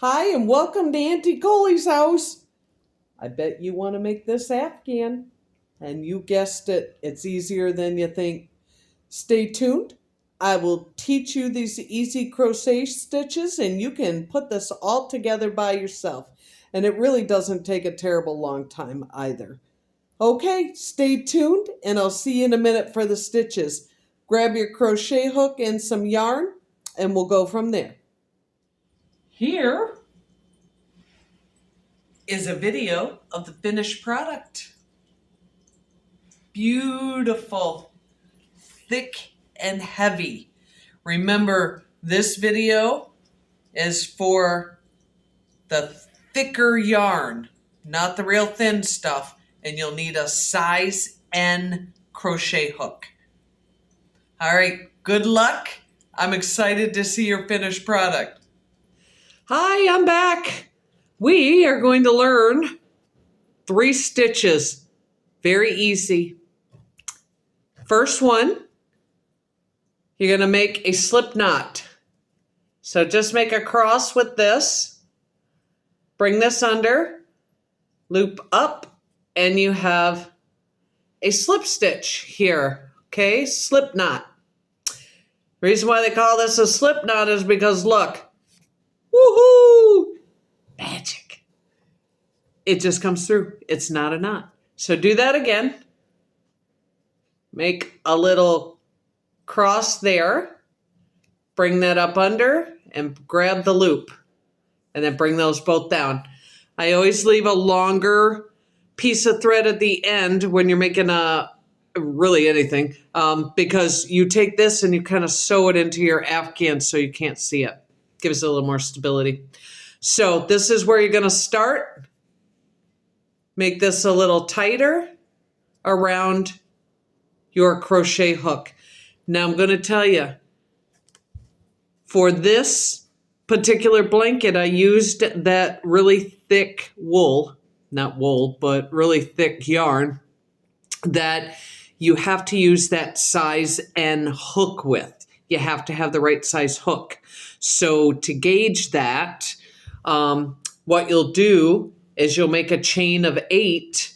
Hi, and welcome to Auntie Coley's house. I bet you want to make this Afghan. And you guessed it, it's easier than you think. Stay tuned. I will teach you these easy crochet stitches, and you can put this all together by yourself. And it really doesn't take a terrible long time either. Okay, stay tuned, and I'll see you in a minute for the stitches. Grab your crochet hook and some yarn, and we'll go from there. Here is a video of the finished product. Beautiful, thick and heavy. Remember, this video is for the thicker yarn, not the real thin stuff, and you'll need a size N crochet hook. All right, good luck. I'm excited to see your finished product. Hi, I'm back. We are going to learn 3 stitches. Very easy. First one, you're going to make a slip knot. So just make a cross with this. Bring this under, loop up, and you have a slip stitch here. Okay, slip knot. The reason why they call this a slip knot is because look, woohoo! Magic. It just comes through. It's not a knot. So do that again. Make a little cross there. Bring that up under and grab the loop. And then bring those both down. I always leave a longer piece of thread at the end when you're making really anything. Because you take this and you kind of sew it into your Afghan so you can't see it. Gives it a little more stability. So this is where you're going to start. Make this a little tighter around your crochet hook. Now I'm going to tell you, for this particular blanket, I used that really thick wool, not wool, but really thick yarn that you have to use that size N hook with. You have to have the right size hook. So to gauge that, what you'll do is you'll make a chain of 8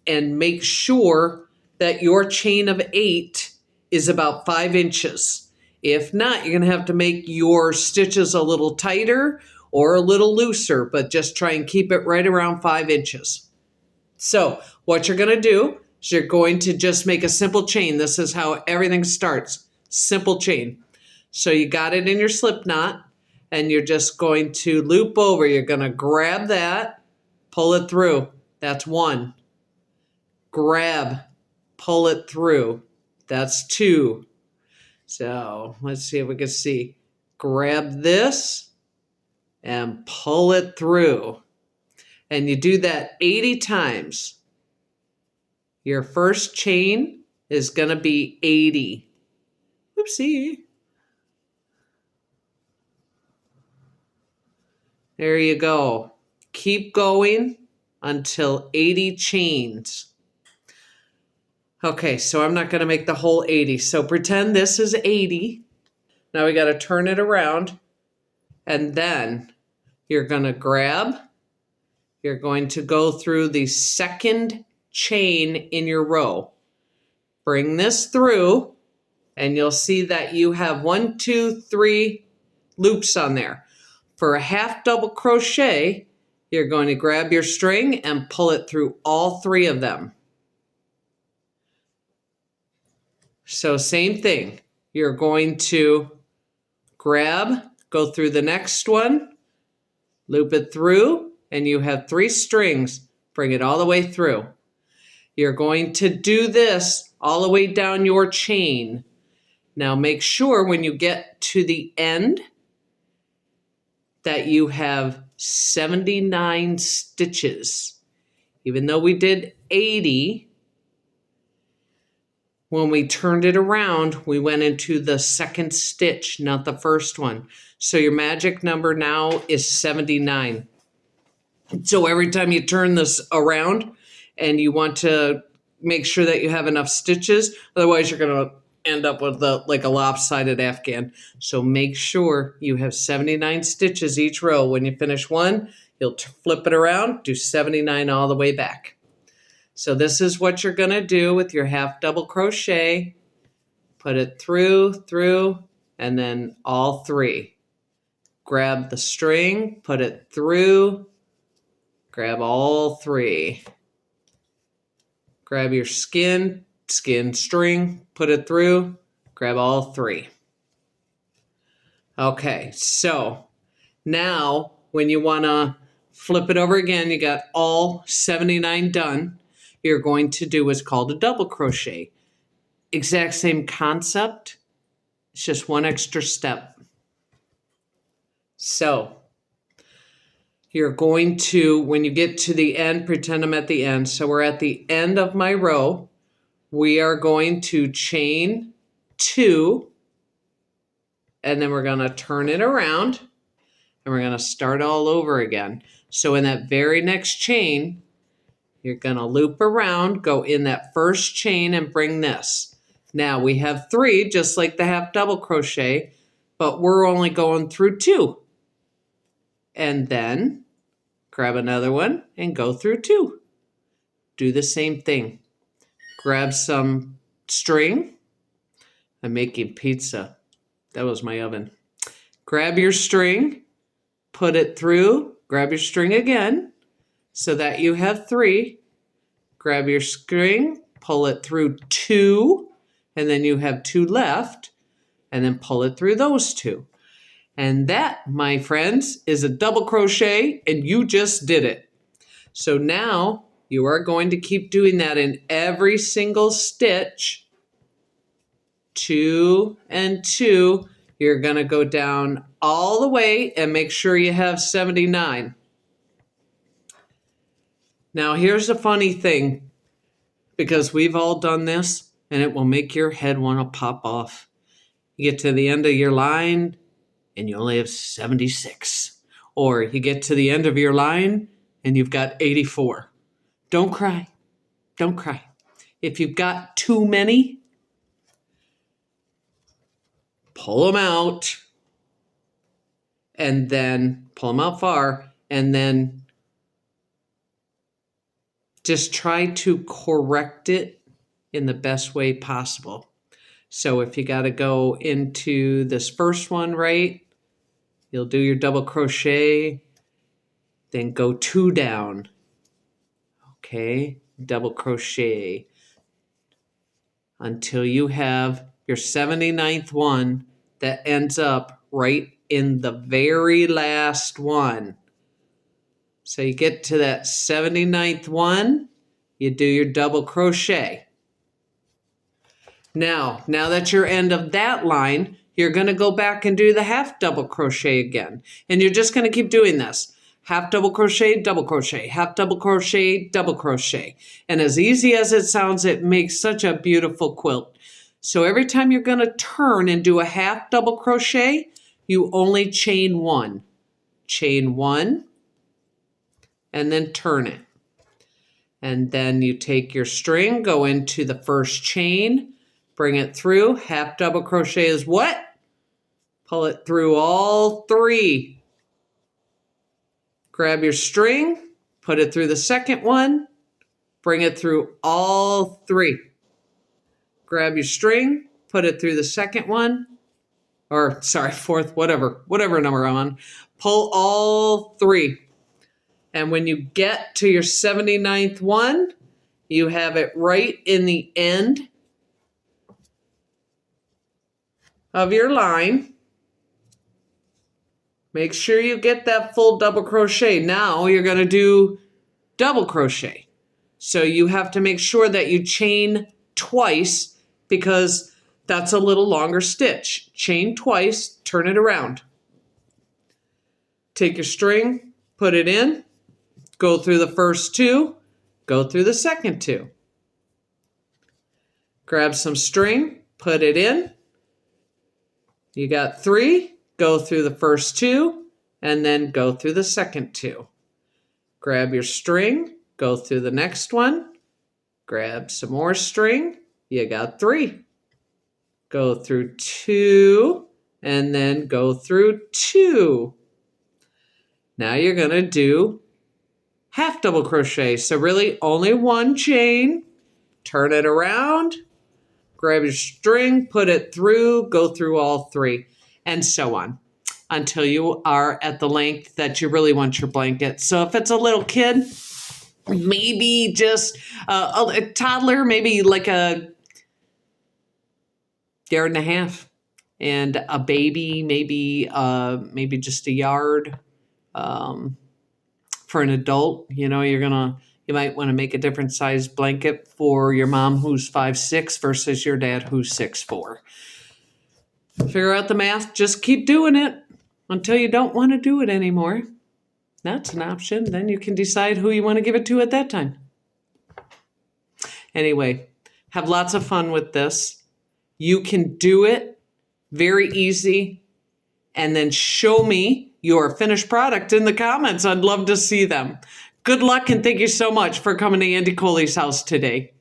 and make sure that your chain of 8 is about 5 inches. If not, you're going to have to make your stitches a little tighter or a little looser, but just try and keep it right around 5 inches. So what you're going to do is you're going to just make a simple chain. This is how everything starts. Simple chain. So you got it in your slip knot. And you're just going to loop over. You're going to grab that, pull it through. That's 1. Grab, pull it through. That's 2. So let's see if we can see. Grab this and pull it through. And you do that 80 times. Your first chain is going to be 80. Oopsie. There you go. Keep going until 80 chains. Okay, so I'm not going to make the whole 80. So pretend this is 80. Now we got to turn it around. And then you're going to grab. You're going to go through the second chain in your row. Bring this through. And you'll see that you have 1, 2, 3 loops on there. For a half double crochet, you're going to grab your string and pull it through all 3 of them. So same thing. You're going to grab, go through the next one, loop it through, and you have 3 strings. Bring it all the way through. You're going to do this all the way down your chain. Now make sure when you get to the end that you have 79 stitches. Even though we did 80, when we turned it around, we went into the second stitch, not the first one. So your magic number now is 79. So every time you turn this around and you want to make sure that you have enough stitches, otherwise you're going to end up with like a lopsided Afghan. So make sure you have 79 stitches each row. When you finish one, you'll flip it around, do 79 all the way back. So this is what you're going to do with your half double crochet. Put it through, and then all three. Grab the string, put it through, grab all three. Grab your skin string, put it through, grab all three. Okay, so now when you want to flip it over again, you got all 79 done. You're going to do what's called a double crochet. Exact same concept, it's just one extra step. So you're going to, when you get to the end, pretend I'm at the end. So we're at the end of my row. We are going to chain 2, and then we're going to turn it around, and we're going to start all over again. So in that very next chain, you're going to loop around, go in that first chain, and bring this. Now we have 3, just like the half double crochet, but we're only going through 2. And then grab another one and go through 2. Do the same thing. Grab some string. I'm making pizza. That was my oven. Grab your string, put it through, grab your string again so that you have 3. Grab your string, pull it through 2, and then you have 2 left, and then pull it through those 2. And that, my friends, is a double crochet, and you just did it. So now you are going to keep doing that in every single stitch. 2 and 2. You're going to go down all the way and make sure you have 79. Now here's the funny thing, because we've all done this, and it will make your head want to pop off. You get to the end of your line, and you only have 76. Or you get to the end of your line, and you've got 84. Don't cry. Don't cry. If you've got too many, pull them out, and then pull them out far, and then just try to correct it in the best way possible. So if you got to go into this first one, right, you'll do your double crochet, then go 2 down. Okay, double crochet until you have your 79th one that ends up right in the very last one. So you get to that 79th one, you do your double crochet. Now that you're end of that line, you're going to go back and do the half double crochet again. And you're just going to keep doing this. Half double crochet, double crochet, half double crochet, double crochet. And as easy as it sounds, it makes such a beautiful quilt. So every time you're going to turn and do a half double crochet, you only chain 1. Chain 1, and then turn it. And then you take your string, go into the first chain, bring it through. Half double crochet is what? Pull it through all 3. Grab your string, put it through the second one, bring it through all 3. Grab your string, put it through the second one, or sorry, fourth, whatever number I'm on. Pull all 3. And when you get to your 79th one, you have it right in the end of your line. Make sure you get that full double crochet. Now you're going to do double crochet. So you have to make sure that you chain twice because that's a little longer stitch. Chain twice, turn it around. Take your string, put it in, go through the first 2, go through the second 2. Grab some string, put it in. You got 3, go through the first 2, and then go through the second 2. Grab your string, go through the next one, grab some more string, you got 3. go through 2, and then go through 2. Now you're going to do half double crochet. So really only one chain, turn it around, grab your string, put it through, go through all 3, and so on until you are at the length that you really want your blanket. So if it's a little kid, maybe just a toddler, maybe like a yard and a half, and a baby, maybe just a yard. For an adult, you might want to make a different size blanket for your mom who's 5'6" versus your dad who's 6'4". Figure out the math. Just keep doing it until you don't want to do it anymore. That's an option. Then you can decide who you want to give it to at that time. Anyway, have lots of fun with this. You can do it very easy, and then show me your finished product in the comments. I'd love to see them. Good luck, and thank you so much for coming to Andy Coley's house today.